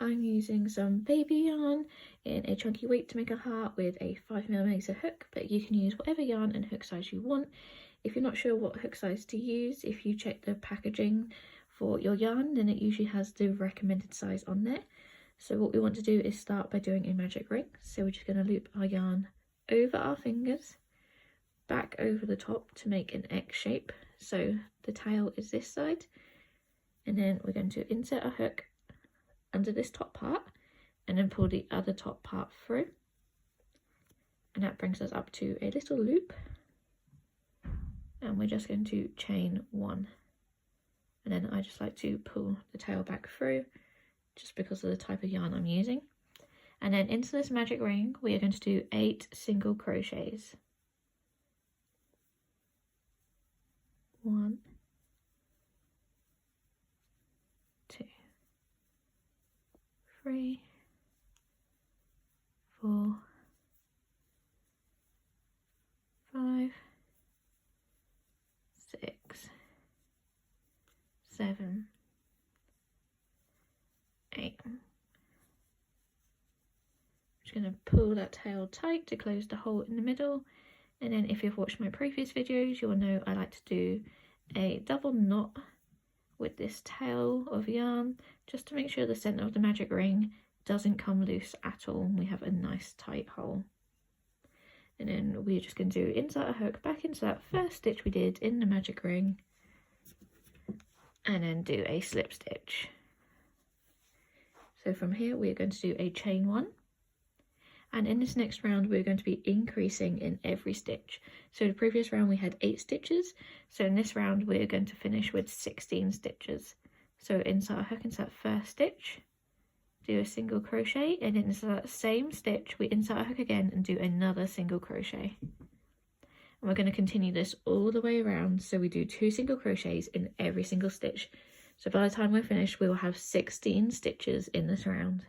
I'm using some baby yarn in a chunky weight to make a heart with a 5mm hook, but you can use whatever yarn and hook size you want. If you're not sure what hook size to use, if you check the packaging for your yarn, then it usually has the recommended size on there. So what we want to do is start by doing a magic ring. So we're just going to loop our yarn over our fingers, back over the top to make an X shape. So the tail is this side, and then we're going to insert a hook under this top part and then pull the other top part through, and that brings us up to a little loop, and we're just going to chain 1, and then I just like to pull the tail back through just because of the type of yarn I'm using. And then into this magic ring we are going to do 8 single crochets. 1, 2, 3, 4, 5, 6, 7, 8. I'm just going to pull that tail tight to close the hole in the middle, and then if you've watched my previous videos you'll know I like to do a double knot with this tail of yarn just to make sure the centre of the magic ring doesn't come loose at all and we have a nice tight hole. And then we're just going to insert a hook back into that first stitch we did in the magic ring, and then do a slip stitch. So from here we're going to do a chain 1, and in this next round we're going to be increasing in every stitch. So the previous round we had 8 stitches, so in this round we're going to finish with 16 stitches. So insert a hook into that first stitch, do a single crochet, and then into that same stitch we insert a hook again and do another single crochet. And we're going to continue this all the way around, so we do 2 single crochets in every single stitch. So by the time we're finished we will have 16 stitches in this round.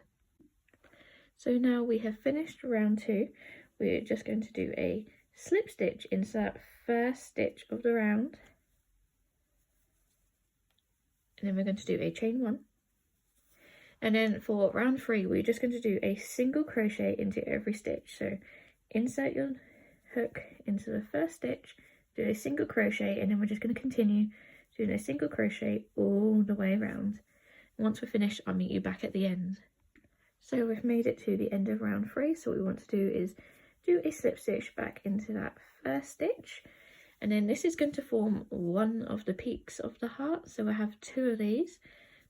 So now we have finished round 2, we're just going to do a slip stitch into that first stitch of the round, and then we're going to do a chain 1. And then for round 3 we're just going to do a single crochet into every stitch. So insert your hook into the first stitch, do a single crochet, and then we're just going to continue doing a single crochet all the way around. Once we're finished I'll meet you back at the end. So we've made it to the end of round 3, so what we want to do is do a slip stitch back into that first stitch, and then this is going to form one of the peaks of the heart. So I have 2 of these.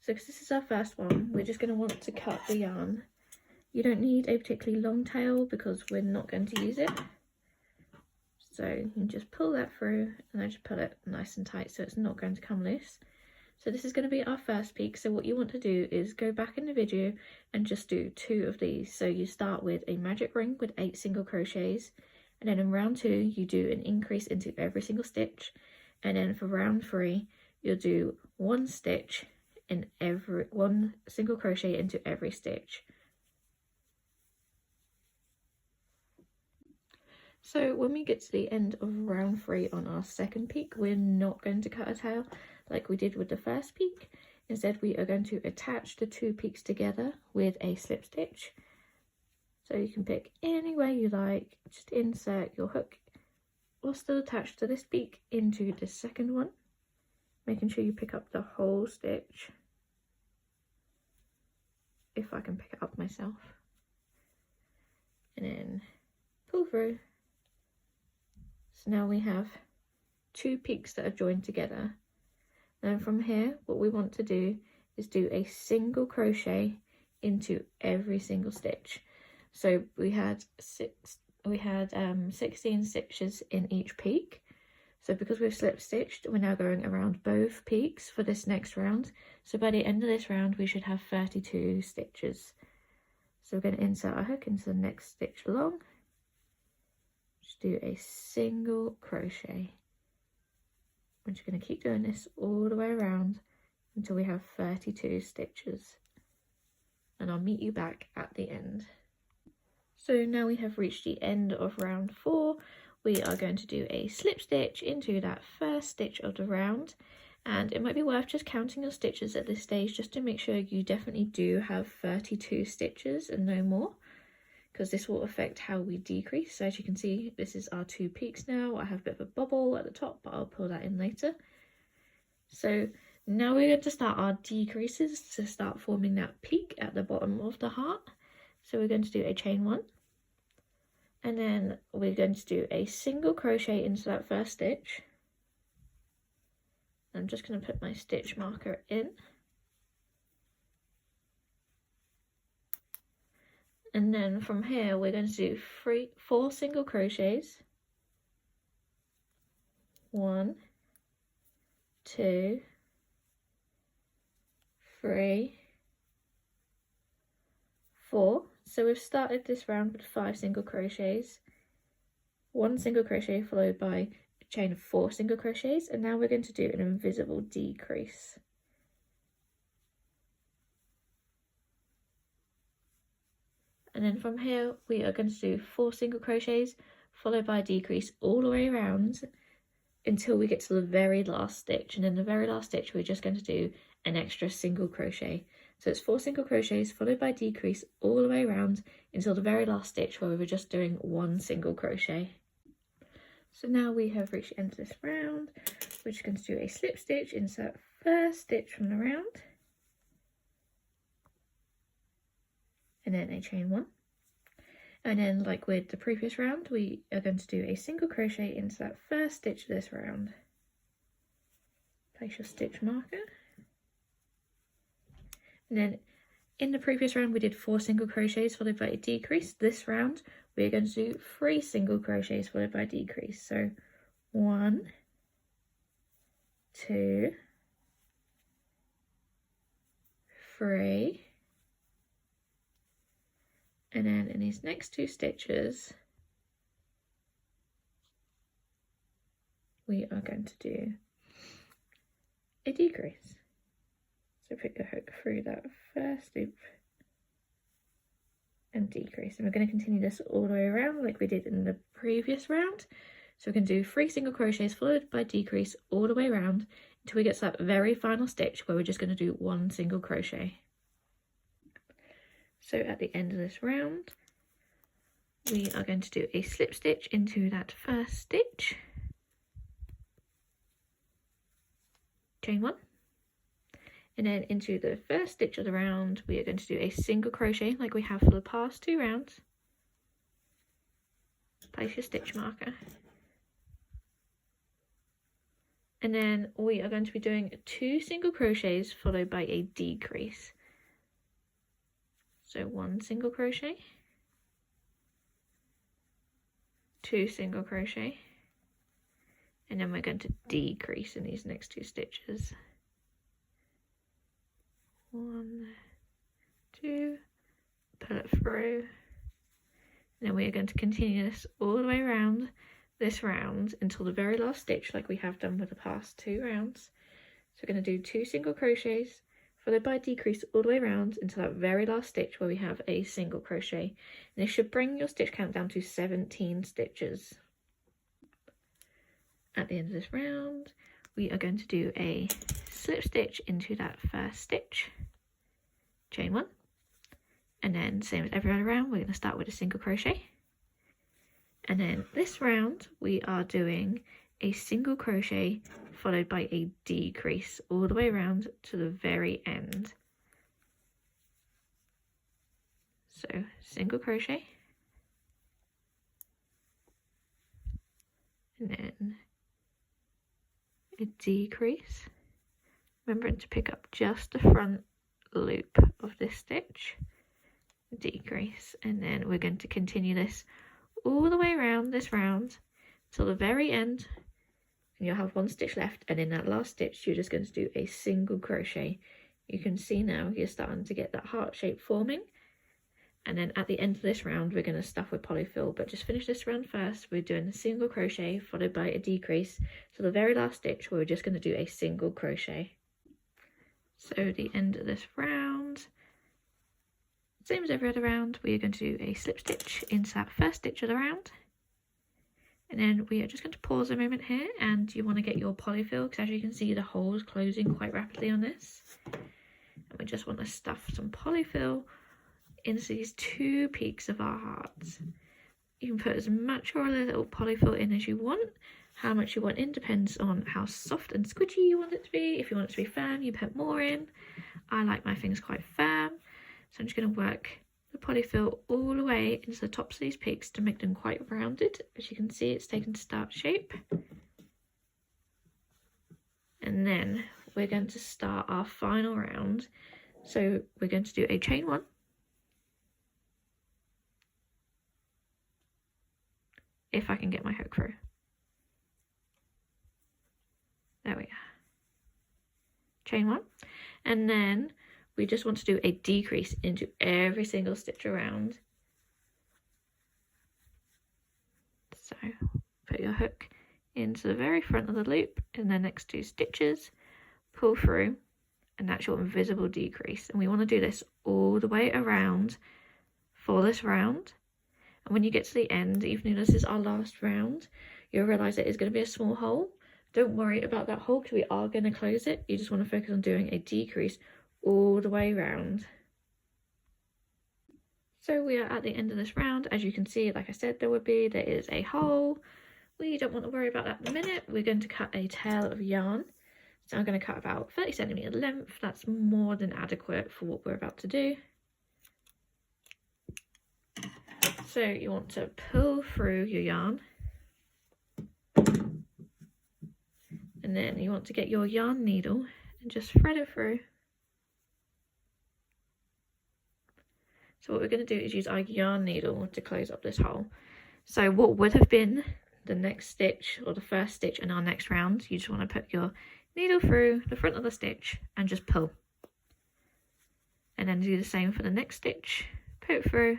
So because this is our first one, we're just going to want to cut the yarn. You don't need a particularly long tail because we're not going to use it. So you can just pull that through, and I just pull it nice and tight so it's not going to come loose. So this is going to be our first peak. So what you want to do is go back in the video and just do 2 of these. So you start with a magic ring with 8 single crochets, and then in round 2 you do an increase into every single stitch, and then for round 3 you'll do 1 stitch in every 1 single crochet into every stitch. So when we get to the end of round 3 on our second peak, we're not going to cut a tail like we did with the first peak. Instead we are going to attach the 2 peaks together with a slip stitch. So you can pick any way you like, just insert your hook or still attached to this peak into the second one, making sure you pick up the whole stitch, if I can pick it up myself, and then pull through. So now we have 2 peaks that are joined together. Then from here what we want to do is do a single crochet into every single stitch. So we had 16 stitches in each peak. So because we've slip stitched, we're now going around both peaks for this next round. So by the end of this round we should have 32 stitches. So we're going to insert our hook into the next stitch along, just do a single crochet. I'm just going to keep doing this all the way around until we have 32 stitches, and I'll meet you back at the end. So now we have reached the end of round 4. We are going to do a slip stitch into that first stitch of the round, And it might be worth just counting your stitches at this stage just to make sure you definitely do have 32 stitches and no more, because this will affect how we decrease. So as you can see, this is our 2 peaks now. I have a bit of a bubble at the top, but I'll pull that in later. So now we're going to start our decreases to start forming that peak at the bottom of the heart. So we're going to do a chain 1, and then we're going to do a single crochet into that first stitch. I'm just going to put my stitch marker in. And then from here, we're going to do 4 single crochets. 1, 2, 3, 4. So we've started this round with 5 single crochets, 1 single crochet followed by a chain of 4 single crochets, and now we're going to do an invisible decrease. And then from here we are going to do 4 single crochets followed by a decrease all the way around until we get to the very last stitch, and in the very last stitch we're just going to do an extra single crochet. So it's 4 single crochets followed by a decrease all the way around until the very last stitch where we were just doing 1 single crochet. So now we have reached the end of this round. We're just going to do a slip stitch into that first stitch from the round, and then a chain 1, and then like with the previous round we are going to do a single crochet into that first stitch of this round. Place your stitch marker, and then in the previous round we did 4 single crochets followed by a decrease. This round we're going to do 3 single crochets followed by a decrease. So 1, 2, 3, and then in these next 2 stitches we are going to do a decrease. So put your hook through that first loop and decrease, and we're going to continue this all the way around like we did in the previous round. So we're going to do 3 single crochets followed by decrease all the way around until we get to that very final stitch where we're just going to do 1 single crochet. So at the end of this round we are going to do a slip stitch into that first stitch, chain 1, and then into the first stitch of the round we are going to do a single crochet like we have for the past 2 rounds. Place your stitch marker, and then we are going to be doing 2 single crochets followed by a decrease. So 1 single crochet, 2 single crochet, and then we're going to decrease in these next 2 stitches. 1, 2, pull it through, and then we are going to continue this all the way around this round until the very last stitch like we have done with the past 2 rounds. So we're going to do 2 single crochets followed by a decrease all the way around until that very last stitch where we have a single crochet, and this should bring your stitch count down to 17 stitches. At the end of this round we are going to do a slip stitch into that first stitch, chain 1, and then same as every other round we're going to start with a single crochet, and then this round we are doing a single crochet followed by a decrease all the way around to the very end. So single crochet, and then a decrease, remembering to pick up just the front loop of this stitch, decrease, and then we're going to continue this all the way around this round till the very end, and you'll have 1 stitch left, and in that last stitch you're just going to do a single crochet. You can see now you're starting to get that heart shape forming, and then at the end of this round we're going to stuff with polyfill, but just finish this round first. We're doing a single crochet followed by a decrease to the very last stitch where we're just going to do a single crochet. So the end of this round, same as every other round, we are going to do a slip stitch into that first stitch of the round, And then we are just going to pause a moment here, and you want to get your polyfill, because as you can see the hole is closing quite rapidly on this. And we just want to stuff some polyfill into these 2 peaks of our hearts. You can put as much or a little polyfill in as you want. How much you want in depends on how soft and squidgy you want it to be. If you want it to be firm, you put more in. I like my things quite firm, so I'm just going to work the polyfill all the way into the tops of these peaks to make them quite rounded. As you can see, it's taken start shape. And then we're going to start our final round. So we're going to do a chain 1. If I can get my hook through. There we are. Chain 1. And then we just want to do a decrease into every single stitch around. So put your hook into the very front of the loop in the next 2 stitches, pull through, and that's your invisible decrease. And we want to do this all the way around for this round. And when you get to the end, even though this is our last round, you'll realise it is going to be a small hole. Don't worry about that hole because we are going to close it. You just want to focus on doing a decrease all the way around. So we are at the end of this round. As you can see, like I said, there is a hole. We don't want to worry about that at the minute. We're going to cut a tail of yarn. So I'm going to cut about 30 centimetre length. That's more than adequate for what we're about to do. So you want to pull through your yarn. And then you want to get your yarn needle and just thread it through. So what we're going to do is use our yarn needle to close up this hole. So what would have been the next stitch or the first stitch in our next round, you just want to put your needle through the front of the stitch and just pull. And then do the same for the next stitch, put it through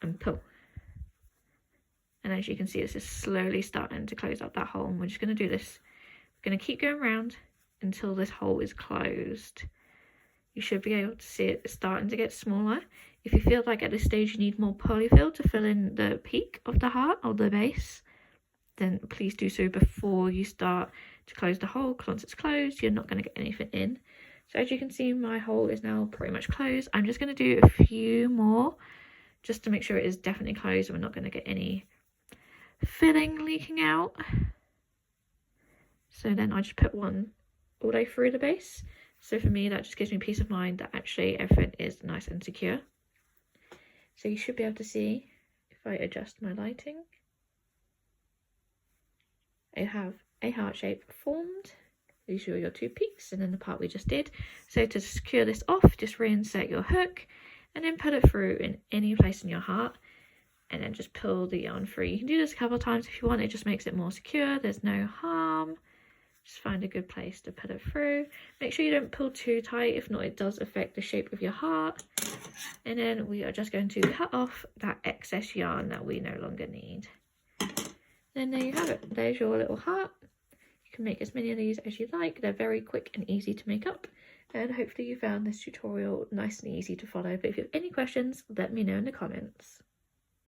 and pull. And as you can see, this is slowly starting to close up that hole. And we're just going to do this. We're going to keep going around until this hole is closed. You should be able to see it starting to get smaller. If you feel like at this stage you need more polyfill to fill in the peak of the heart or the base, then please do so before you start to close the hole, because once it's closed, you're not going to get anything in. So as you can see, my hole is now pretty much closed. I'm just going to do a few more just to make sure it is definitely closed and we're not going to get any filling leaking out. So then I just put one all the way through the base. So for me, that just gives me peace of mind that actually everything is nice and secure. So you should be able to see if I adjust my lighting. I have a heart shape formed. These are your 2 peaks and then the part we just did. So to secure this off, just reinsert your hook and then put it through in any place in your heart. And then just pull the yarn free. You can do this a couple of times if you want. It just makes it more secure. There's no harm. Just find a good place to put it through. Make sure you don't pull too tight. If not, it does affect the shape of your heart. And then we are just going to cut off that excess yarn that we no longer need. Then there you have it. There's your little heart. You can make as many of these as you like. They're very quick and easy to make up. And hopefully you found this tutorial nice and easy to follow. But if you have any questions, let me know in the comments.